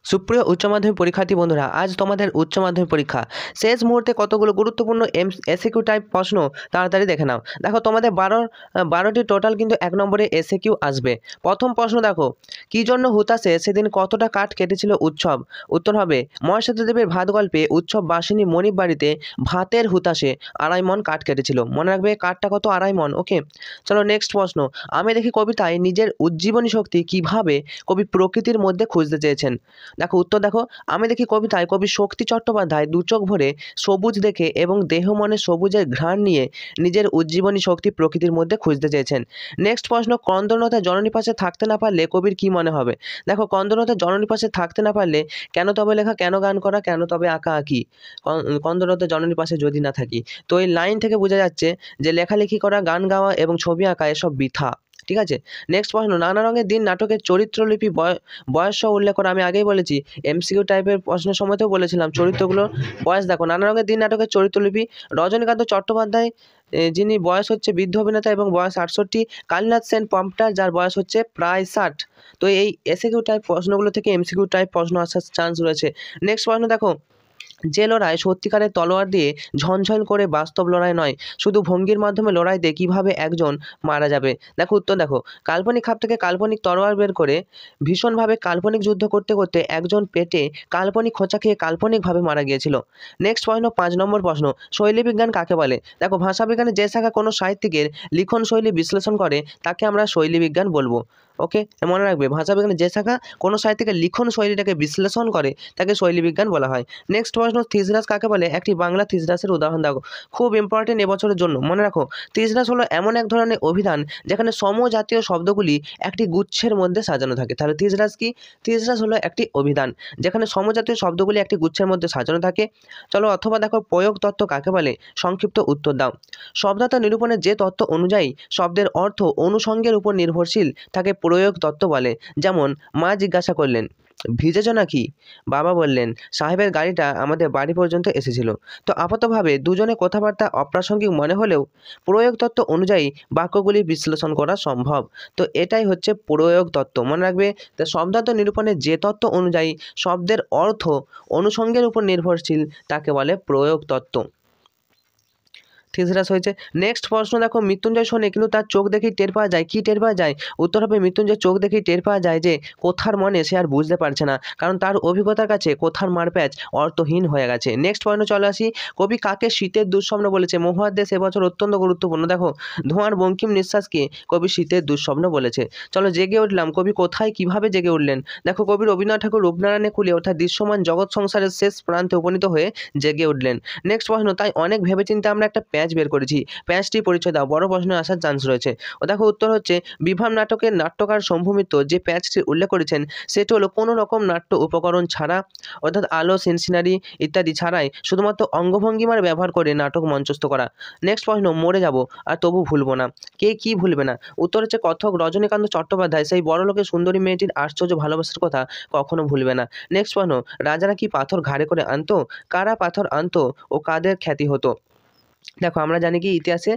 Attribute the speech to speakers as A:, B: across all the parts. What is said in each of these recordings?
A: সুপ্রিয় উচ্চ মাধ্যমিক পরীক্ষার্থী বন্ধুরা, আজ তোমাদের উচ্চ মাধ্যমিক পরীক্ষা শেষ মুহূর্তে কতগুলো গুরুত্বপূর্ণ এসএকিউ টাইপ প্রশ্ন তাড়াতাড়ি দেখে নাও। দেখো তোমাদের 12টি টোটাল কিন্তু 1 নম্বরে এসএকিউ আসবে। প্রথম প্রশ্ন দেখো, কি জন্য হুতাশে সেদিন কতটা কাঠ কেটেছিল উৎসব? উত্তর হবে মহেশ্বারদেবের ভাত গল্পে উৎসব বাসিনী মনিব বাড়িতে ভাতের হুতাশে 2.5 মণ কাঠ কেটেছিল। মনে রাখবে কাঠটা কত, 2.5 মণ। ওকে, চলো নেক্সট প্রশ্ন। আমি দেখি কবিতায় নিজের উজ্জীবনী শক্তি কিভাবে কবি প্রকৃতির মধ্যে খুঁজতে চেয়েছেন? দেখো উত্তর দেখো, আমি দেখি কবিতায় কবি শক্তি চট্টোপাধ্যায় দু চোখ ভরে সবুজ দেখে এবং দেহ মনে সবুজের ঘ্রাণ নিয়ে নিজের উজ্জীবনী শক্তি প্রকৃতির মধ্যে খুঁজতে চেয়েছেন। নেক্সট প্রশ্ন, কন্দরলতা জননী পাশে থাকতে না পারলে কবির কি মনে হবে? দেখো কন্দরলতা জননী পাশে থাকতে না পারলে কেন তবে লেখা, কেন গান করা, কেন তবে আঁকা আঁকি, কন্দরলতা জননী পাশে যদি না থাকি। তো এই লাইন থেকে বোঝা যাচ্ছে যে লেখালেখি করা, গান গাওয়া এবং ছবি আঁকা এসব বৃথা। ঠিক আছে, নেক্সট প্রশ্ন, নানা রঙের দিন নাটকের চরিত্রলিপি বয়স উল্লেখ করা। আমি আগেই বলেছি, এমসিকিউ টাইপের প্রশ্নের সময়তেও বলেছিলাম চরিত্রগুলোর বয়স দেখো। নানা রঙের দিন নাটকের চরিত্রলিপি রজনীকান্ত চট্টোপাধ্যায়, যিনি বয়স হচ্ছে বৃদ্ধ অভিনেতা এবং বয়স 68। কালীনাথ সেন প্রম্পটার, যার বয়স হচ্ছে প্রায় 60। তো এই এসএকিউ টাইপ প্রশ্নগুলো থেকে এমসিকিউ টাইপ প্রশ্ন আসার চান্স রয়েছে। নেক্সট প্রশ্ন দেখো, যে লড়াই সত্যিকারের তলোয়ার দিয়ে ঝনঝন করে বাস্তব লড়াই নয়, শুধু ভঙ্গির মাধ্যমে লড়াইতে কিভাবে একজন মারা যাবে? দেখো উত্তর দেখো, কাল্পনিক খাপ থেকে কাল্পনিক তলোয়ার বের করে ভীষণভাবে কাল্পনিক যুদ্ধ করতে করতে একজন পেটে কাল্পনিক খোঁচা খেয়ে কাল্পনিকভাবে মারা গিয়েছিল। নেক্সট প্রশ্ন, 5 নম্বর প্রশ্ন, শৈলীবিজ্ঞান কাকে বলে? দেখো ভাষাবিজ্ঞানের যে শাখা কোনো সাহিত্যিকের লিখন শৈলী বিশ্লেষণ করে তাকে আমরা শৈলীবিজ্ঞান বলবো। ওকে, মনে রাখবে ভাষাবিজ্ঞানের যে শাখা কোনো সাহিত্যিকের লিখন শৈলীটাকে বিশ্লেষণ করে তাকে শৈলীবিজ্ঞান বলা হয়। নেক্সট প্রশ্ন, থিসরাস কাকে বলে? একটি বাংলা থিসরাসের উদাহরণ দাও। খুব ইম্পর্টেন্ট এবছরের জন্য, মনে রাখো থিসরাস হলো এমন এক ধরনের অভিধান যেখানে সমজাতীয় শব্দগুলি একটি গুচ্ছের মধ্যে সাজানো থাকে। তাহলে থিসরাস কি? থিসরাস হলো একটি অভিধান যেখানে সমজাতীয় শব্দগুলি একটি গুচ্ছের মধ্যে সাজানো থাকে। চলো, অথবা দেখো প্রয়োগ তত্ত্ব কাকে বলে? সংক্ষিপ্ত উত্তর দাও। শব্দার্থ নিরূপণের যে তত্ত্ব অনুযায়ী শব্দের অর্থ অনুষঙ্গের উপর নির্ভরশীল তাকে প্রয়োগ তত্ত্ব বলে। যেমন মা জিজ্ঞাসা করলেন, ভিজেছ নাকি? বাবা বললেন, সাহেবের গাড়িটা আমাদের বাড়ি পর্যন্ত এসেছিল। তো আপাতভাবে দুজনে কথাবার্তা অপ্রাসঙ্গিক মনে হলেও প্রয়োগ তত্ত্ব অনুযায়ী বাক্যগুলি বিশ্লেষণ করা সম্ভব। তো এটাই হচ্ছে প্রয়োগ তত্ত্ব, মনে রাখবে। তো শব্দার্থ নিরূপণের যে তত্ত্ব অনুযায়ী শব্দের অর্থ অনুষঙ্গের উপর নির্ভরশীল তাকে বলে প্রয়োগ তত্ত্ব। থিসরাস হয়েছে। নেক্সট প্রশ্ন দেখো, মৃত্যুঞ্জয় শোনে কিন্তু তার চোখ দেখেই টের পাওয়া যায়। কি টের পাওয়া যায়? উত্তর হবে মৃত্যুঞ্জয় চোখ দেখেই টের পাওয়া যায় যে কোথার মনে সে আর বুঝতে পারছে না, কারণ তার অভিজ্ঞতার কাছে কোথার মারপ্যাচ অর্থহীন হয়ে গেছে। নেক্সট পয়েন্টে চলে আসি, কবি কাকে শীতের দুঃস্বপ্ন বলেছে? মহুয়ার এবছর অত্যন্ত গুরুত্বপূর্ণ। দেখো ধোঁয়ার বঙ্কিম নিঃশ্বাসকে কবি শীতের দুঃস্বপ্ন বলেছে। চলো, জেগে উঠলাম, কবি কোথায় কিভাবে জেগে উঠলেন? দেখো কবি রবীন্দ্রনাথ ঠাকুর রূপনারায়ণে কুলে অর্থাৎ দৃশ্যমান জগৎ সংসারের শেষ প্রান্তে উপনীত হয়ে জেগে উঠলেন। নেক্সট প্রশ্ন, তাই অনেক ভেবেচিন্তে আমরা একটা প্যাঁচ বের করেছি, প্যাঁচটি পরিচয় দাও। বড় প্রশ্নে আসার চান্স রয়েছে। ও দেখো উত্তর হচ্ছে, বিভাম নাটকের নাট্যকার শম্ভু মিত্র যে প্যাঁচটি উল্লেখ করেছেন সেটি হলো কোনো রকম নাট্য উপকরণ ছাড়া, অর্থাৎ আলো, সিনসিনারি ইত্যাদি ছাড়াই শুধুমাত্র অঙ্গভঙ্গিমার ব্যবহার করে নাটক মঞ্চস্থ করা। নেক্সট প্রশ্ন, মরে যাব আর তবু ভুলবো না, কে কি ভুলবে না? উত্তর হচ্ছে কথক রজনীকান্ত চট্টোপাধ্যায় সেই বড়লোকের সুন্দরী মেয়েটির আশ্চর্য ভালোবাসার কথা কখনো ভুলবে না। নেক্সট প্রশ্ন, রাজারা কি পাথর ঘাড়ে করে আনতো? কারা পাথর আনতো ও কাদের খ্যাতি হতো? দেখো আমরা জানি কি ইতিহাসে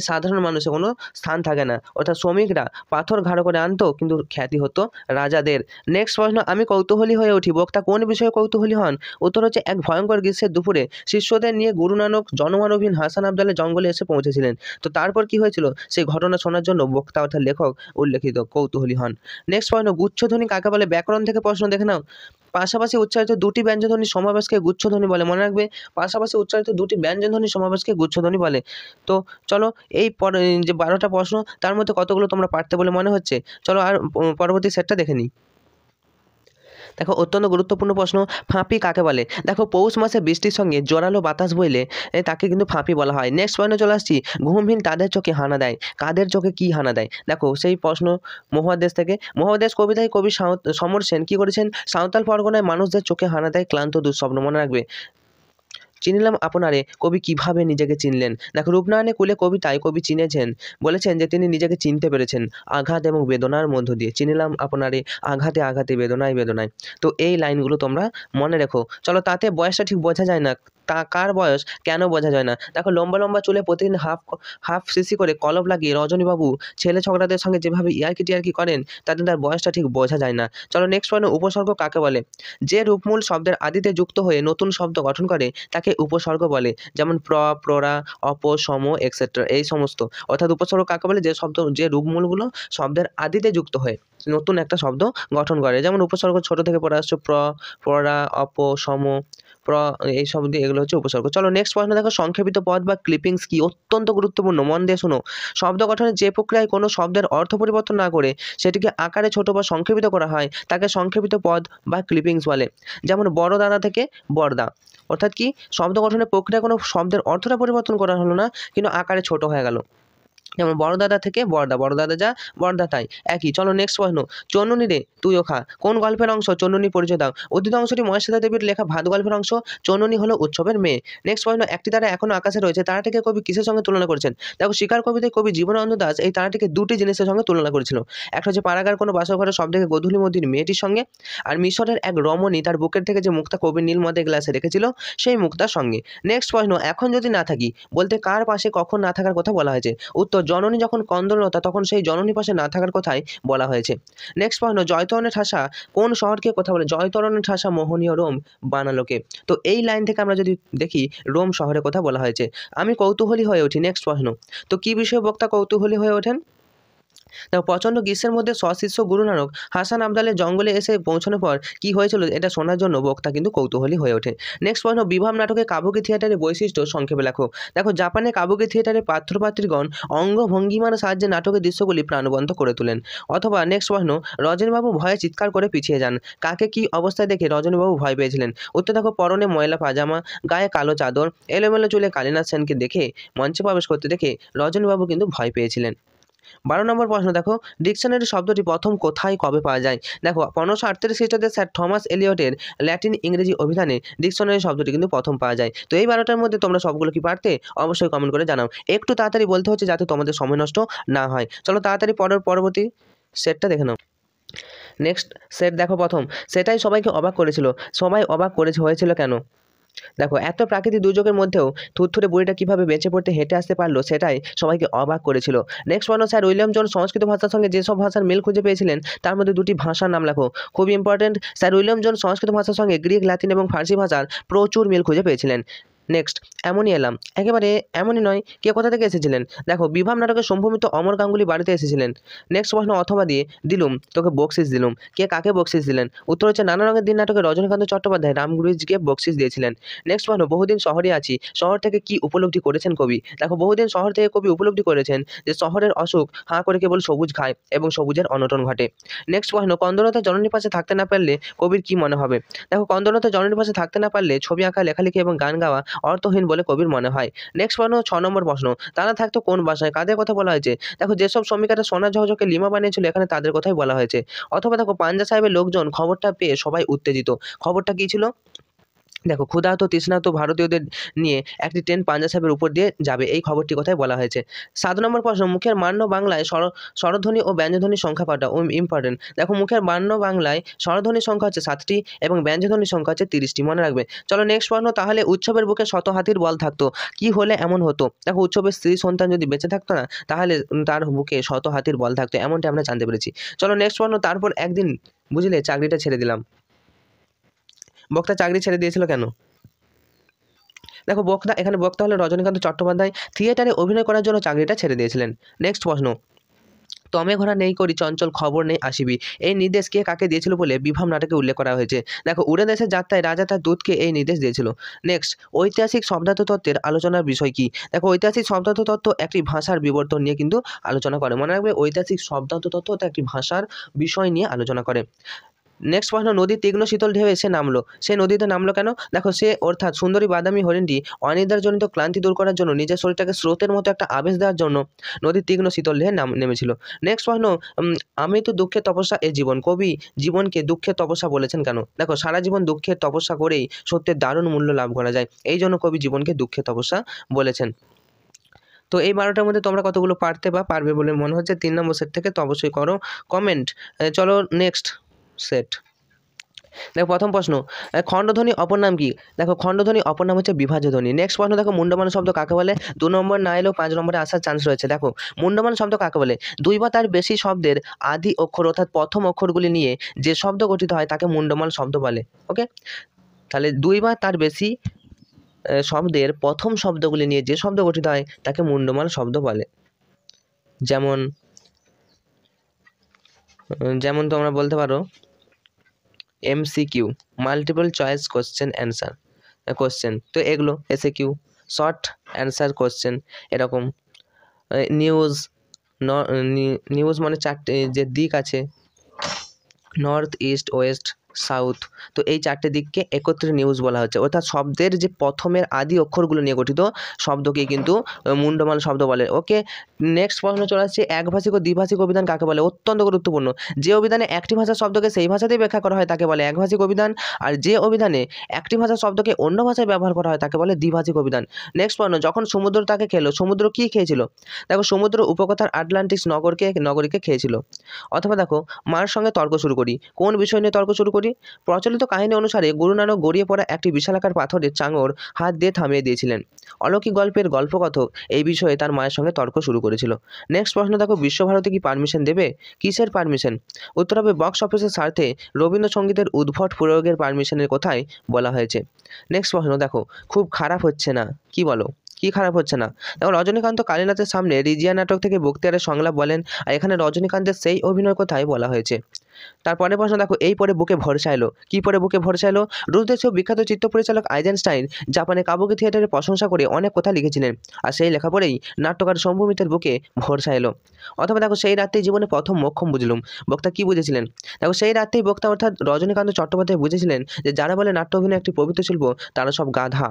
A: সাধারণ মানুষের কোনো স্থান থাকে না, অর্থাৎ শ্রমিকরা পাথর ঘাড়ো করে আনতো কিন্তু খ্যাতি হতো রাজাদের। নেক্সট প্রশ্ন, আমি কৌতূহলী হয়ে উঠি, বক্তা কোন বিষয়ে কৌতূহলী হন? উত্তর হচ্ছে, এক ভয়ঙ্কর গ্রীষ্মের দুপুরে শিষ্যদের নিয়ে গুরু নানক জনমানবহীন হাসান আবদালের জঙ্গলে এসে পৌঁছেছিলেন। তো তারপর কি হয়েছিল সেই ঘটনা শোনার জন্য বক্তা অর্থাৎ লেখক উল্লেখিত কৌতূহলী হন। নেক্সট প্রশ্ন, গুচ্ছধ্বনি কাকে বলে? ব্যাকরণ থেকে প্রশ্ন দেখে নাও। পাশাপাশি উচ্চারিত দুটি ব্যঞ্জনধ্বনির সমাবেশকে গুচ্ছধ্বনি বলে। মনে রাখবে পাশাপাশি উচ্চারিত দুটি ব্যঞ্জনধ্বনির সমাবেশকে গুচ্ছধ্বনি বলে। তো চলো, এই যে 12টা প্রশ্ন তার মধ্যে কতগুলো তোমরা পারতে বলে মনে হচ্ছে? চলো আর পরবর্তী সেটটা দেখে নিই। দেখো অত্যন্ত গুরুত্বপূর্ণ প্রশ্ন, ফাঁপি কাকে বলে? দেখো পৌষ মাসে বৃষ্টির সঙ্গে জোরালো বাতাস বইলে তাকে কিন্তু ফাঁপি বলা হয়। নেক্সট পয়েন্টে চলে আসছি, ঘুমহীন তাদের চোখে হানা দেয়, কাদের চোখে কি হানা দেয়? দেখো সেই প্রশ্ন মহুয়ার থেকে। মহুয়ার কবিতায় কবি সমর সেন কী করেছেন? সাঁওতাল পরগনায় মানুষদের চোখে হানা দেয় ক্লান্ত দুঃস্বপ্ন। মনে রাখবে। চিনিলাম আপনারে, কবি কিভাবে নিজেকে চিনলেন? দেখো রূপনারায়ণের কুলে কবিতায় কবি চিনেছেন, বলেছেন যে তিনি নিজেকে চিনতে পেরেছেন আঘাত এবং বেদনার মধ্য দিয়ে। চিনিলাম আপনারে আঘাতে আঘাতে বেদনায় বেদনায়। তো এই লাইনগুলো তোমরা মনে রেখো। চলো, তাতে বয়সটা ঠিক বোঝা যায় না, কার বয়স কেন বোঝা যায় না। দেখো লম্বা লম্বা চুলে প্রতিদিন হাফ সিসি করে কলপ লাগিয়ে রজনীবাবু ছেলে ছোকরাদের সঙ্গে যেভাবে ইয়ার্কি টিয়ার্কি করেন তাতে তার বয়সটা ঠিক বোঝা যায় না। চলো নেক্সট পয়েন্ট, উপসর্গ কাকে বলে? যে রূপমূল শব্দের আদিতে যুক্ত হয়ে নতুন শব্দ গঠন করে তাকে উপসর্গ বলে, যেমন প্র, প্ররা, অপ, সম এক্সেট্রা এই সমস্ত। অর্থাৎ উপসর্গ কাকে বলে? যে রূপমূলগুলো শব্দের আদিতে যুক্ত হয়ে নতুন একটা শব্দ গঠন করে, যেমন উপসর্গ ছোট থেকে পড়ে আসছে প্র, প্ররা, অপ, সম, এই শব্দ, এগুলো হচ্ছে উপসর্গ। চলো নেক্সট প্রশ্ন দেখো, সংক্ষেপিত পদ বা ক্লিপিংস কি? অত্যন্ত গুরুত্বপূর্ণ, মন দিয়ে শোনো। শব্দ গঠনের যে প্রক্রিয়ায় কোনো শব্দের অর্থ পরিবর্তন না করে সেটিকে আকারে ছোট বা সংক্ষেপিত করা হয় তাকে সংক্ষেপিত পদ বা ক্লিপিংস বলে। যেমন বড় দাদা থেকে বড়দা, অর্থাৎ কি শব্দ গঠনের প্রক্রিয়ায় কোনো শব্দের অর্থটা পরিবর্তন করা হলো না কিন্তু আকারে ছোট হয়ে গেল। যেমন বড় দাদা থেকে বড়দা, বড় দাদা যা বড়দা তাই, একই। চলো নেক্সট প্রশ্ন, চন্নুনি রে তুইও খা কোন গল্পের অংশ? চন্নুনি পরিচয় দাও। উদ্ধৃত অংশটি মহেশ্বিতা দেবীর লেখা ভাত গল্পের অংশ। চন্নুনি হলো উৎসবের মেয়ে। নেক্সট প্রশ্ন, একটি তারা এখনো আকাশে রয়েছে, তারাটিকে কবি কিসের সঙ্গে তুলনা করেছেন? দেখো শিকার কবিতায় কবি জীবনানন্দ দাশ এই তারাটিকে দুটি জিনিসের সঙ্গে তুলনা করেছিল। একটা হচ্ছে পাড়াগার কোনো বাসঘরের সব থেকে গোধূলি মন্দির মেয়েটির সঙ্গে, আর মিশরের এক রমণী তার বুকের থেকে যে মুক্তা কবির নীল মদের গ্লাসে রেখেছিল সেই মুক্তার সঙ্গে। নেক্সট প্রশ্ন, এখন যদি না থাকি বলতে কার পাশে কখন না থাকার কথা বলা হয়েছে? উত্তর, জননী যখন কন্দলতা তখন সেই জননী পাশে না থাকার কথাই বলা হয়েছে। নেক্সট প্রশ্ন, জয়তরণের ঠাসা কোন শহরকে কথা বলে? জয়তরণের ঠাসা মোহনীয় রোম বানালোকে। তো এই লাইন থেকে আমরা যদি দেখি রোম শহরের কথা বলা হয়েছে। আমি কৌতূহলী হয়ে উঠি। নেক্সট প্রশ্ন, তো কি বিষয়ে বক্তা কৌতূহলী হয়ে ওঠেন? দেখো প্রচণ্ড গ্রীষ্মের মধ্যে সশিষ্য গুরু নানক হাসান আবদালের জঙ্গলে এসে পৌঁছানোর পর কি হয়েছিল এটা শোনার জন্য বক্তা কিন্তু কৌতূহলী হয়ে ওঠে। নেক্সট প্রশ্ন, বিভাব নাটকে কাবুকি থিয়েটারের বৈশিষ্ট্য সংক্ষেপে লেখো। দেখো জাপানে কাবুকি থিয়েটারে পাত্রপাত্রীগণ অঙ্গভঙ্গিমার সাহায্যে নাটকের দৃশ্যগুলি প্রাণবন্ত করে তোলেন। অথবা নেক্সট প্রশ্ন, রজনীবাবু ভয়ে চিৎকার করে পিছিয়ে যান, কাকে কি অবস্থায় দেখে রজনীবাবু ভয় পেয়েছিলেন? উত্তর, দেখো পরনে ময়লা পাজামা, গায়ে কালো চাদর, এলোমেলো চুলে কালীনাথ সেনকে দেখে মঞ্চে প্রবেশ করতে দেখে রজনীবাবু কিন্তু ভয় পেয়েছিলেন। 12 নম্বর প্রশ্ন দেখো, ডিকশনারি শব্দটি প্রথম কোথায় কবে পাওয়া যায়? দেখো 1538 খ্রিস্টাব্দে স্যার থমাস এলিয়টের ল্যাটিন ইংরেজি অভিধানে ডিকশনারি শব্দটি কিন্তু প্রথম পাওয়া যায়। তো এই 12টার মধ্যে তোমরা সবগুলো কি পারতে? অবশ্যই কমেন্ট করে জানাও। একটু তাড়াতাড়ি বলতে হচ্ছে যাতে তোমাদের সময় নষ্ট না হয়। চলো তাড়াতাড়ি পরবর্তী সেটটা দেখে নাও। নেক্সট সেট দেখো প্রথম, সেটাই সবাইকে অবাক করেছিল। সবাই অবাক হয়েছিল কেন? দেখো এত প্রাকৃতিক দুর্যোগের মধ্যেও থুরথুরে বুড়িটা কিভাবে বেঁচে পড়তে হেঁটে আসতে পারলো সেটাই সবাইকে অবাক করেছিল। নেক্সট প্রশ্ন, স্যার উইলিয়াম জোন্স সংস্কৃত ভাষার সঙ্গে যেসব ভাষার মিল খুঁজে পেয়েছিলেন তার মধ্যে দুটি ভাষার নাম লেখো। খুবই ইম্পর্টেন্ট, স্যার উইলিয়াম জোন্স সংস্কৃত ভাষার সঙ্গে গ্রিক, লাতিন এবং ফার্সি ভাষার প্রচুর মিল খুঁজে পেয়েছিলেন। নেক্সট, এমনই এলাম, একেবারে এমনই নয়, কে কোথা থেকে এসেছিলেন? দেখো বিভাব নাটকের সম্ভূমিত অমর গাঙ্গুলি বাড়িতে এসেছিলেন। নেক্সট প্রশ্ন, অথবা দিয়ে দিলুম তোকে বকশিস দিলুম, কে কাকে বকশিস দিলেন? উত্তর হচ্ছে নানা রঙের দিন নাটকে রজনীকান্ত চট্টোপাধ্যায় রামগুরুজিকে বকশিস দিয়েছিলেন। নেক্সট প্রশ্ন, বহুদিন শহরে আছি, শহর থেকে কি উপলব্ধি করেছেন কবি? দেখো বহুদিন শহর থেকে কবি উপলব্ধি করেছেন যে শহরের অসুখ হাঁ করে কেবল সবুজ খায় এবং সবুজের অনটন ঘটে। নেক্সট প্রশ্ন, কন্দলতা জননীর পাশে থাকতে না পারলে কবির কি মনে হবে? দেখো কন্দলতা জননীর পাশে থাকতে না পারলে ছবি আঁকা, লেখালেখি এবং গান গাওয়া অর্থহীন বলে কবির মনে হয়। নেক্সট প্রশ্ন, 6 নম্বর প্রশ্ন, তারা থাকতো কোন বাসায়, কাদের কথা বলা হয়েছে? দেখো যেসব শ্রমিকেরা সোনা ঝকঝকে লিমা বানিয়েছিল এখানে তাদের কথাই বলা হয়েছে। অথবা দেখো পাঞ্জা সাহেবের লোকজন খবরটা পেয়ে সবাই উত্তেজিত, খবরটা কি ছিল? দেখো ক্ষুধাহত তৃষ্ণার্ত ভারতীয়দের নিয়ে একটি ট্রেন পাঞ্জা সাহেবের উপর দিয়ে যাবে, এই খবরটি কথাই বলা হয়েছে। 7 নম্বর প্রশ্ন, মুখের মান্য বাংলায় স্বরধ্বনি ও ব্যঞ্জনধ্বনির সংখ্যা কটা? ইম্পর্টেন্ট, দেখো মুখের মান্য বাংলায় স্বরধ্বনির সংখ্যা হচ্ছে 7টি এবং ব্যঞ্জনধ্বনির সংখ্যা হচ্ছে 30টি, মনে রাখবে। চলো নেক্সট প্রশ্ন, তাহলে উৎসবের বুকে শত হাতির বল থাকতো, কি হলে এমন হতো? দেখো উৎসবের স্ত্রী সন্তান যদি বেঁচে থাকতো না তাহলে তার বুকে শত হাতির বল থাকতো, এমনটা আমরা জানতে পেরেছি। চলো নেক্সট প্রশ্ন, তারপর একদিন বুঝলে চাকরিটা ছেড়ে দিলাম, বক্তা চাকরি ছেড়ে দিয়েছিল কেন? দেখো এখানে বক্তা হলো রজনীকান্ত চট্টোপাধ্যায়, থিয়েটারে অভিনয় করার জন্য চাকরিটা ছেড়ে দিয়েছিলেন। নেক্সট প্রশ্ন, তমে ঘোড়া নেই করি চঞ্চল খবর নেই আসিবি, এই নির্দেশ কে কাকে দিয়েছিল বলে বিভাব নাটকে উল্লেখ করা হয়েছে? দেখো উড়ে দেশের যাত্রায় রাজা তার দূতকে এই নির্দেশ দিয়েছিল। নেক্সট, ঐতিহাসিক শব্দার্থ তত্ত্বের আলোচনার বিষয় কি? দেখো ঐতিহাসিক শব্দার্থ তত্ত্ব একটি ভাষার বিবর্তন নিয়ে কিন্তু আলোচনা করে, মনে রাখবে ঐতিহাসিক শব্দার্থ তত্ত্ব একটি ভাষার বিষয় নিয়ে আলোচনা করে। নেক্সট প্রশ্ন, নদীর তীক্ষ্ণ শীতল ঢেউ এসে নামলো, সে নদীতে নামলো কেন? দেখো সে অর্থাৎ সুন্দরী বাদামি হরিণটি অনিদ্রাজনিত ক্লান্তি দূর করার জন্য নিজের শরীরটাকে স্রোতের মতো একটা আবেশ দেওয়ার জন্য নদীর তীক্ষ্ণ শীতল ঢেউ নেমেছিল। নেক্সট প্রশ্ন, আমি তো দুঃখের তপস্যা এ জীবন, কবি জীবনকে দুঃখের তপস্যা বলেছেন কেন? দেখো সারা জীবন দুঃখের তপস্যা করেই সত্যের দারুণ মূল্য লাভ করা যায়, এই জন্য কবি জীবনকে দুঃখের তপস্যা বলেছেন। তো এই 12টার মধ্যে তোমরা কতগুলো পারতে বা পারবে বলে মনে হচ্ছে 3 নম্বর সেট থেকে? তো অবশ্যই করো কমেন্ট। চলো নেক্সট সেট। দেখো প্রথম প্রশ্ন, খণ্ডধ্বনি অপর নাম কি? দেখো খণ্ডধ্বনি অপর নাম হচ্ছে বিভাজ্য ধ্বনি। নেক্সট প্রশ্ন দেখো, মুন্ডমান শব্দ কাকে বলে? 2 নম্বর না এলেও 5 নম্বরে আসার চান্স রয়েছে। দেখো মুন্ডমান শব্দ কাকে বলে? 2 বা তার বেশি শব্দের আদি অক্ষর অর্থাৎ প্রথম অক্ষরগুলি নিয়ে যে শব্দ গঠিত হয় তাকে মুন্ডমান শব্দ বলে। ওকে, তাহলে 2 বা তার বেশি শব্দের প্রথম শব্দগুলি নিয়ে যে শব্দ গঠিত হয় তাকে মুন্ডমান শব্দ বলে। যেমন যেমন তোমরা বলতে পারো MCQ, multiple choice question answer question, তো এগুলো SAQ, শর্ট অ্যান্সার কোশ্চেন এরকম। নিউজ, নিউজ মানে 4টে যে দিক আছে, নর্থ, ইস্ট, ওয়েস্ট, সাউথ, তো এই 4টে দিককে একত্রে নিউজ বলা হচ্ছে। অর্থাৎ শব্দের যে প্রথমের আদি অক্ষরগুলো নিয়ে গঠিত শব্দকে কিন্তু মুন্ডমান শব্দ বলে। ওকে, নেক্সট প্রশ্ন চলে আসছে, একভাষিক ও দ্বিভাষিক অভিধান কাকে বলে? অত্যন্ত গুরুত্বপূর্ণ। যে অভিধানে একটি ভাষার শব্দকে সেই ভাষাতেই ব্যাখ্যা করা হয় তাকে বলে একভাষিক অভিধান, আর যে অভিধানে একটি ভাষার শব্দকে অন্য ভাষায় ব্যবহার করা হয় তাকে বলে দ্বিভাষিক অভিধান। নেক্সট প্রশ্ন, যখন সমুদ্র তাকে খেলো, সমুদ্র কি খেয়েছিল? দেখো সমুদ্র উপকথার আটলান্টিস নগরীকে খেয়েছিল। অথবা দেখো মার সঙ্গে তর্ক শুরু করি, কোন বিষয় নিয়ে তর্ক শুরু করি? প্রচলিত কাহিনী অনুসারে গুরু নানক গড়িয়ে পড়া একটি বিশালাকার পাথরের চাঙড় হাত দিয়ে থামিয়ে দিয়েছিলেন। অলৌকিক গল্পের গল্পকথক এই বিষয়ে তার মায়ের সঙ্গে তর্ক শুরু করেছিল। নেক্সট প্রশ্ন দেখো, বিশ্বভারতী কি পারমিশন দেবে? কিসের পারমিশন? উত্তর হবে বক্স অফিসের স্বার্থে রবীন্দ্রসঙ্গীতের উদ্ভট প্রয়োগের পারমিশনের কথাই বলা হয়েছে। নেক্সট প্রশ্ন দেখো, খুব খারাপ হচ্ছে না, কি বলো? কি খারাপ হচ্ছে না? দেখো রজনীকান্ত কালীনাথের সামনে রিজিয়া নাটক থেকে বক্তিয়ারের সংলাপ বলেন, আর এখানে রজনীকান্তের সেই অভিনয়ের কথাই বলা হয়েছে। তারপরে প্রশ্ন দেখো, এই পরে বুকে ভরসা এলো, কি পরে বুকে ভরসা এলো? রুশ দেশীয় বিখ্যাত চিত্র পরিচালক আইজেনস্টাইন জাপানে কাবুকি থিয়েটারের প্রশংসা করে অনেক কথা লিখেছিলেন, আর সেই লেখা পড়েই নাট্যকার শম্ভু মিত্রের বুকে ভরসা এলো। অথবা দেখো, সেই রাতেই জীবনে প্রথম মোক্ষম বুঝলুম, বক্তা কি বুঝেছিলেন? দেখো সেই রাতেই বক্তা অর্থাৎ রজনীকান্ত চট্টোপাধ্যায় বুঝেছিলেন যে যারা বলে নাট্য অভিনয় একটি পবিত্র শিল্প তারা সব গাধা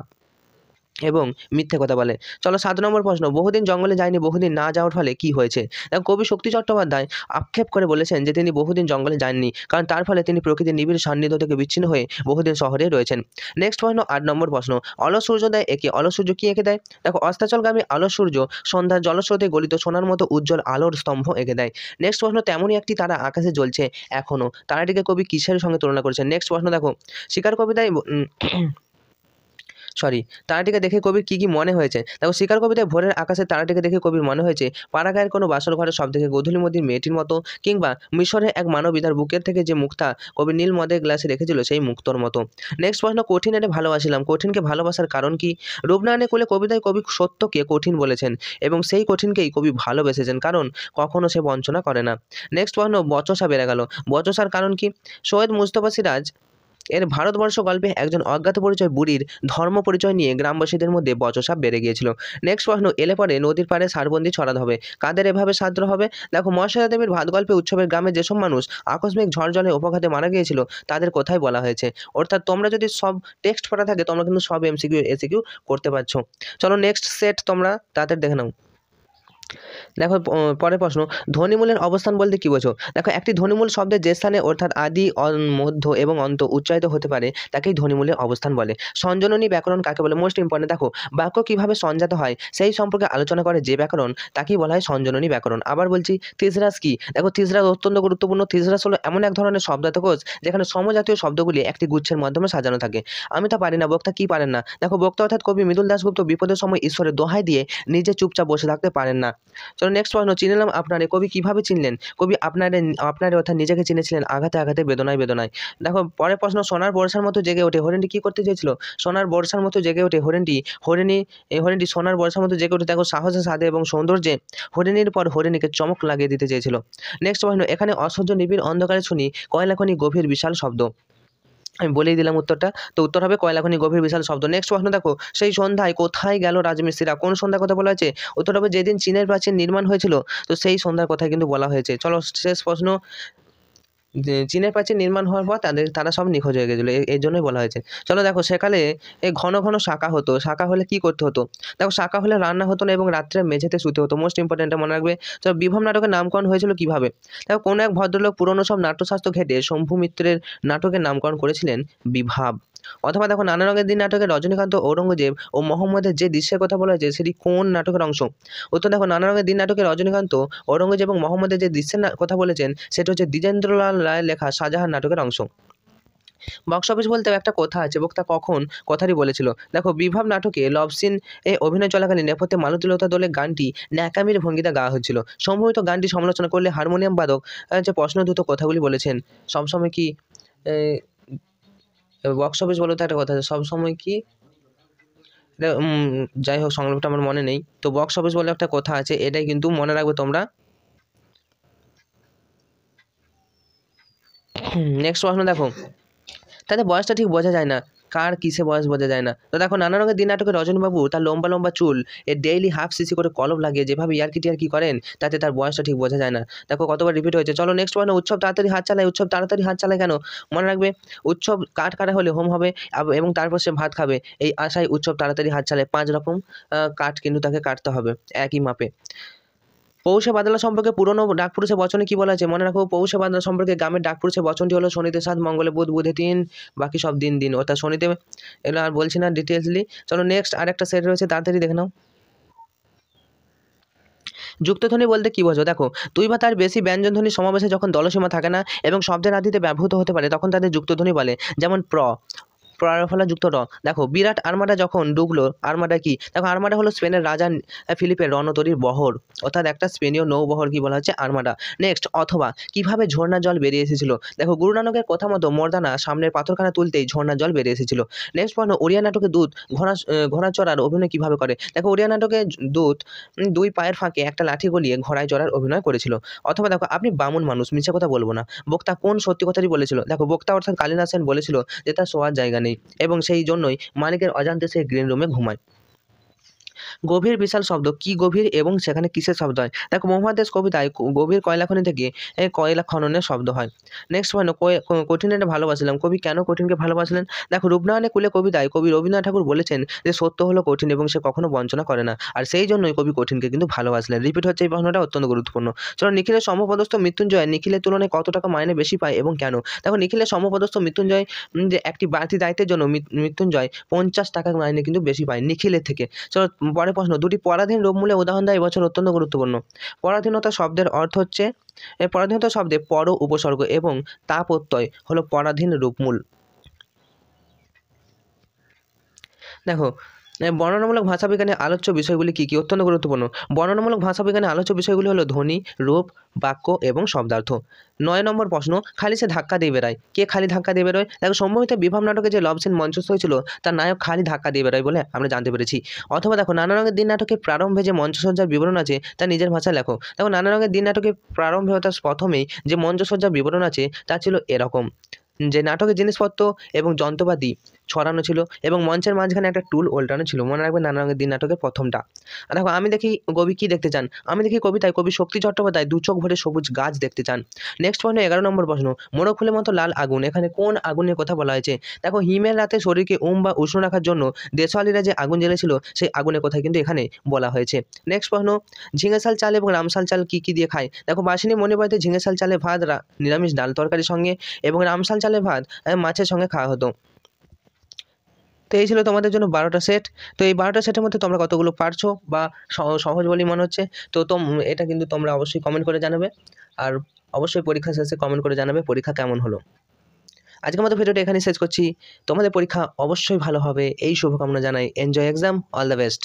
A: এবং মিথ্যে কথা বলে। চলো 7 নম্বর প্রশ্ন, বহুদিন জঙ্গলে যায়নি, বহুদিন না যাওয়ার ফলে কি হয়েছে? দেখো কবি শক্তি চট্টোপাধ্যায় আক্ষেপ করে বলেছেন যে তিনি বহুদিন জঙ্গলে যাননি, কারণ তার ফলে তিনি প্রকৃতির নিবিড় সান্নিধ্য থেকে বিচ্ছিন্ন হয়ে বহুদিন শহরে রয়েছেন। নেক্সট প্রশ্ন 8 নম্বর প্রশ্ন, অলস সূর্য দেয় একে, অলস সূর্য কি এঁকে দেয়? দেখো অস্তাচলগামী অলস সূর্য সন্ধ্যার জলস্রোতে গলিত সোনার মতো উজ্জ্বল আলোর স্তম্ভ এঁকে দেয়। নেক্সট প্রশ্ন, তেমনই একটি তারা আকাশে জ্বলছে এখনো, তারাটিকে কবি কিসের সঙ্গে তুলনা করেছেন? নেক্সট প্রশ্ন দেখো, শিকার কবিতায় তারাটিকে দেখে কবির কি মনে হয়েছে? দেখো শিকার কবিতায় ভোরের আকাশে তারাটিকে দেখে কবির মনে হয়েছে পাড়াগাঁয়ের কোনো বাসর ঘরে সব থেকে গোধূলি মদির মেয়েটির মতো, কিংবা মিশরে এক মানবী তার বুকের থেকে যে মুক্তা কবি নীল মদের গ্লাসে রেখেছিল সেই মুক্তোর মতো। নেক্সট প্রশ্ন, কঠিন এনে ভালোবাসিলাম, কঠিনকে ভালোবাসার কারণ কি? রূপনারায়ণে কোলে কবিতায় কবি সত্যকে কঠিন বলেছেন এবং সেই কঠিনকেই কবি ভালোবেসেছেন, কারণ কখনো সে বঞ্চনা করে না। নেক্সট প্রশ্ন, বচসা বেড়ে গেল, বচসার কারণ কি? সৈয়দ মুজতবা সিরাজ এর ভারতবর্ষ গল্পে একজন অজ্ঞাত পরিচয় বুড়ির ধর্ম পরিচয় নিয়ে গ্রামবাসীদের মধ্যে বচসা বেড়ে গিয়েছিল। নেক্সট প্রশ্ন, এলে পরে নদীর পাড়ে সারবন্দি ছড়াতে হবে, কাদের এভাবে সাদ্র হবে? দেখো মহাশ্বেতা দেবীর ভাত গল্পে উৎসবের গ্রামে যেসব মানুষ আকস্মিক ঝড় জলে উপঘাতে মারা গিয়েছিল তাদের কথাই বলা হয়েছে। অর্থাৎ তোমরা যদি সব টেক্সট পড়া থাকে তোমরা কিন্তু সব MCQ SAQ করতে পারছো। চলো নেক্সট সেট তোমরা তাদের দেখে নাও। দেখো পরের প্রশ্ন, ধ্বনিমূলের অবস্থান বলতে কি বোঝো? দেখো একটি ধ্বনিমূল শব্দের যে স্থানে অর্থাৎ আদি, মধ্য এবং অন্ত উচ্চারিত হতে পারে তাকেই ধ্বনিমূলের অবস্থান বলে। সঞ্জননী ব্যাকরণ কাকে বলে? মোস্ট ইম্পর্টেন্ট, দেখো বাক্য কিভাবে সঞ্জাত হয় সেই সম্পর্কে আলোচনা করে যে ব্যাকরণ তাকেই বলা হয় সঞ্জননী ব্যাকরণ। আবার বলছি, থিসরাস কি? দেখো থিসরাস অত্যন্ত গুরুত্বপূর্ণ। থিসরাস হলো এমন এক ধরনের শব্দার্থকোষ যেখানে সমজাতীয় শব্দগুলি একটি গুচ্ছের মাধ্যমে সাজানো থাকে। আমি তা পারি না, বক্তা কি পারেন না? দেখো বক্তা অর্থাৎ কবি মৃদুল দাশগুপ্ত বিপদের সময় ঈশ্বরের দোহাই দিয়ে নিজে চুপচাপ বসে থাকতে পারেন না। চলো নেক্সট প্রশ্ন, চিনলাম আপনারে, কবি কিভাবে চিনলেন? কবি আপনারে অর্থাৎ নিজেকে চিনেছিলেন আঘাতে আঘাতে, বেদনায় বেদনায়। দেখো পরের প্রশ্ন, সোনার বর্ষার মতো জেগে ওঠে, হরিণটি কি করতে চেয়েছিল? সোনার বর্ষার মতো জেগে ওঠে হরিণটি সোনার বর্ষার মতো জেগে ওঠে দেখো সাহসে, সাধে এবং সৌন্দর্যে হরিণীর পর হরিণীকে চমক লাগিয়ে দিতে চেয়েছিল। নেক্সট প্রশ্ন, এখানে অসহ্য নিবিড় অন্ধকারে শুনি কয়লাখনি গভীর বিশাল শব্দ। আমি বলেই দিলাম উত্তরটা, তো উত্তর হবে কয়লাখনি গভীর বিশাল শব্দ। নেক্সট প্রশ্ন দেখো, সেই সন্ধ্যায় কোথায় গেল রাজমিস্ত্রিরা? কোন সন্ধ্যার কথা বলা হয়েছে? উত্তর হবে যেদিন চীনের প্রাচীর নির্মাণ হয়েছিল, তো সেই সন্ধ্যার কথা কিন্তু বলা হয়েছে। চলো শেষ প্রশ্ন, চীনের প্রাচীর নির্মাণ হওয়ার পর তারা সব নিখোঁজ হয়ে গেছিলো, এই জন্যই বলা হয়েছে। চলো দেখো, সেকালে ঘন ঘন শাঁকা হতো, শাঁকা হলে কি করতে হতো? দেখো শাঁকা হলে রান্না হতো না এবং রাত্রে মেঝেতে শুতে হতো। মোস্ট ইম্পর্টেন্ট, মনে রাখবে। চলো বিভব নাটকের নামকরণ হয়েছিল কিভাবে? দেখো কোনো এক ভদ্রলোক পুরনো সব নাট্যশাস্ত্র ঘেটে শম্ভু মিত্রের নাটকের নামকরণ করেছিলেন বিভাব। অথবা দেখো নানা রঙের দিন নাটকে রজনীকান্ত, ঔরঙ্গজেব ও মোহাম্মদের যে দৃশ্যের কথা বলা হয়েছে সেটি কোন নাটকের অংশ? উত্তর দেখো নানা রঙের দিন নাটকে রজনীকান্ত, ঔরঙ্গজেব এবং মোহাম্মদের যে দৃশ্যের কথা বলেছেন সেটা হচ্ছে দ্বিজেন্দ্রলাল রায়ের লেখা শাহজাহান নাটকের অংশ। বক্স অফিস বলতেও একটা কথা আছে, বক্তা কখন কথাটি বলেছিল। দেখো বিভাব নাটকে লভ সিন এ অভিনয় চলাকালীন নেপথ্যে মালতীলতা দলের গানটি ন্যাকামির ভঙ্গিতে গাওয়া হচ্ছিল। সম্ভবত গানটি সমালোচনা করলে হারমোনিয়াম বাদক যে প্রশ্নদূত কথাগুলি বলেছেন, সবসময় কি বক্স অফিস বলতে একটা কথা আছে, সবসময় কি এটা যাই হোক সংলাপটা আমার মনে নেই। তো বক্স অফিস বলে একটা কথা আছে, এটাই কিন্তু মনে রাখবে তোমরা। নেক্সট প্রশ্ন দেখো, তাদের বয়সটা ঠিক বোঝা যায় না, কার কিসে বয়স বোঝা যায় না। তো দেখো নানা রঙের দিন নাটকে রজনীবাবু তার লম্বা লম্বা চুল ডেইলি হাফ সিসি করে কলম লাগিয়ে যেভাবে ইয়ার্কি করেন, তাতে তার বয়সটা ঠিক বোঝা যায় না। দেখো কতবার রিপিট হয়েছে। চলো নেক্সট প্রশ্ন, উৎসব তাড়াতাড়ি হাত চালায়, উৎসব তাড়াতাড়ি হাত চালায় কেন? মনে রাখবে, উৎসব কাঠ কাটা হলে হোম হবে এবং তারপর সে ভাত খাবে, এই আশায় উৎসব তাড়াতাড়ি হাত চালায়। 5 রকম কাঠ কিন্তু তাকে কাটতে হবে একই মাপে। পৌষে বাদলা সম্পর্কে পুরনো ডাকপুরুষের বচনে কি বলা আছে? মনে রাখো, পৌষে বাদলা সম্পর্কে গ্রামের ডাকপুরুষের বচনটি হলো শনিতে 7, মঙ্গলে বুধ, বুধে 3, বাকি সব দিন দিন, অর্থাৎ শনিতে। এগুলো আর বলছি না ডিটেলসলি। চলো নেক্সট আরেকটা সেট রয়েছে, তাড়াতাড়ি দেখে নাও। যুক্তধ্বনি বলতে কি বোঝো? দেখো, 2 বা তার বেশি ব্যঞ্জনধ্বনি সমাবেশে যখন দলসীমা থাকে না এবং শব্দের আদিতে ব্যবহৃত হতে পারে, তখন তাদের যুক্তধ্বনি বলে। যেমন ফলা যুক্ত র। দেখো বিরাট আর্মাডা যখন ডুবলো, আর্মাডা কি? দেখো আর্মাডা হলো স্পেনের রাজা ফিলিপের রণতরীর বহর, অর্থাৎ একটা স্পেনীয় নৌবহর কি বলা হচ্ছে? আর্মাডা। নেক্সট, অথবা কিভাবে ঝর্ণা জল বেরিয়ে এসেছিল? দেখো গুরু নানকের কথা মতো মর্দানা সামনের পাথরখানা তুলতেই ঝর্ণা জল বেরিয়ে এসেছিল। নেক্সট প্রশ্ন, ওড়িয়া নাটকে দূত ঘোড়া চড়ার অভিনয় কিভাবে করে? দেখো ওড়িয়া নাটকে দূত 2 পায়ের ফাঁকে একটা লাঠি গলিয়ে ঘোড়ায় চড়ার অভিনয় করেছিল। অথবা দেখো, আপনি বামুন মানুষ, মিছে কথা বলবো না, বক্তা কোন সত্যি কথাটি বলেছিল? দেখো বক্তা অর্থাৎ কালিনা সেন বলেছিল যে তার শোয়ার জায়গা নেই এবং সেই জন্যই মালিকের অজান্তে সে গ্রিন রুমে ঘুমায়। গভীর বিশাল শব্দ কি গভীর এবং সেখানে কিসের শব্দ হয়? দেখো মহাদেশ কবিতায় গভীর কয়লা খনি থেকে কয়লা খননের শব্দ হয়। নেক্সট পয়েন্ট, কঠিনকে ভালোবাসলাম, কবি কেন কঠিনকে ভালোবাসলেন? দেখো রূপনারায়ণের কুলে কবিতায় কবি রবীন্দ্রনাথ ঠাকুর বলেছেন যে সত্য হলো কঠিন এবং সে কখনো বঞ্চনা করে না, আর সেই জন্যই কবি কঠিনকে কিন্তু ভালোবাসলেন। রিপিট হচ্ছে এই প্রশ্নটা, অত্যন্ত গুরুত্বপূর্ণ। চলো, নিখিলের সমপদস্থ মৃত্যুঞ্জয় নিখিলের তুলনায় কত টাকা মাইনে বেশি পায় এবং কেন? দেখো নিখিলের সমপদস্থ মৃত্যুঞ্জয় যে একটি বাড়তি দায়িত্বের জন্য মৃত্যুঞ্জয় 50 টাকা মাইনে কিন্তু বেশি পায় নিখিলের থেকে। চলো পরের প্রশ্ন, দুটি পরাধীন রূপমূলের উদাহরণ দেয় এবছর, অত্যন্ত গুরুত্বপূর্ণ। পরাধীনতা শব্দের অর্থ হচ্ছে, পরাধীনতা শব্দে পর উপসর্গ এবং তা প্রত্যয় হলো পরাধীন রূপমূল। দেখো বর্ণনামূলক ভাষাবিজ্ঞানের আলোচ্য বিষয়গুলি কী কী? অত্যন্ত গুরুত্বপূর্ণ। বর্ণনামূলক ভাষাবিজ্ঞানের আলোচ্য বিষয়গুলি হলো ধ্বনি, রূপ, বাক্য এবং শব্দার্থ। 9 নম্বর প্রশ্ন, খালি সে ধাক্কা দিয়ে বেড়ায়, কে খালি ধাক্কা দিয়ে বেরোয়? দেখো সম্ভবত বিভাব নাটকে যে লভ সিন মঞ্চস্থ হয়েছিল তার নায়ক খালি ধাক্কা দিয়ে বেরোয় বলে আমরা জানতে পেরেছি। অথবা দেখো নানা রঙের দিন নাটকের প্রারম্ভে যে মঞ্চসজ্জার বিবরণ আছে তা নিজের ভাষায় লেখো। দেখো নানা রঙের দিন নাটকের প্রারম্ভে অর্থাৎ প্রথমেই যে মঞ্চসজ্জার বিবরণ আছে তা ছিল এরকম, যে নাটকের জিনিসপত্র এবং যন্ত্রপাতি ছড়ানো ছিল এবং মঞ্চের মাঝখানে একটা টুল ওল্টানো ছিল। মনে রাখবেন নানা রঙের দিন নাটকের প্রথমটা। আর দেখো আমি দেখি কবি কি দেখতে চান? আমি দেখি কবিতায় কবি শক্তি চট্টোপাধ্যায় 2 চোখ ভরে সবুজ গাছ দেখতে চান। নেক্সট প্রশ্ন, 11 নম্বর প্রশ্ন, মোড়ক ফুলের মতো লাল আগুন, এখানে কোন আগুনের কথা বলা হয়েছে? দেখো হিমের রাতে শরীরকে বা উষ্ণ রাখার জন্য দেশওয়ালিরা যে আগুন জ্বেলেছিল সেই আগুনের কথা কিন্তু এখানে বলা হয়েছে। নেক্সট প্রশ্ন, ঝিঙেশাল চাল এবং রামশাল চাল কি কি দিয়ে খায়? দেখো বাসিনী মণিবাড়িতে ঝিঙেশাল চালে ভাত নিরামিষ ডাল তরকারির সঙ্গে এবং রামশাল চালে ভাত মাছের সঙ্গে খাওয়া হতো। তো এই ছিল তোমাদের জন্য 12টা সেট। তো এই 12টা সেটের মধ্যে তোমরা কতগুলো পারছো বা সহজ বলেই মনে হচ্ছে? তো এটা কিন্তু তোমরা অবশ্যই কমেন্ট করে জানাবে, আর অবশ্যই পরীক্ষা শেষে কমেন্ট করে জানাবে পরীক্ষা কেমন হলো। আজকের মতো ভিডিওটা এখানেই শেষ করছি। তোমাদের পরীক্ষা অবশ্যই ভালো হবে এই শুভকামনা জানাই। Enjoy exam, all the best.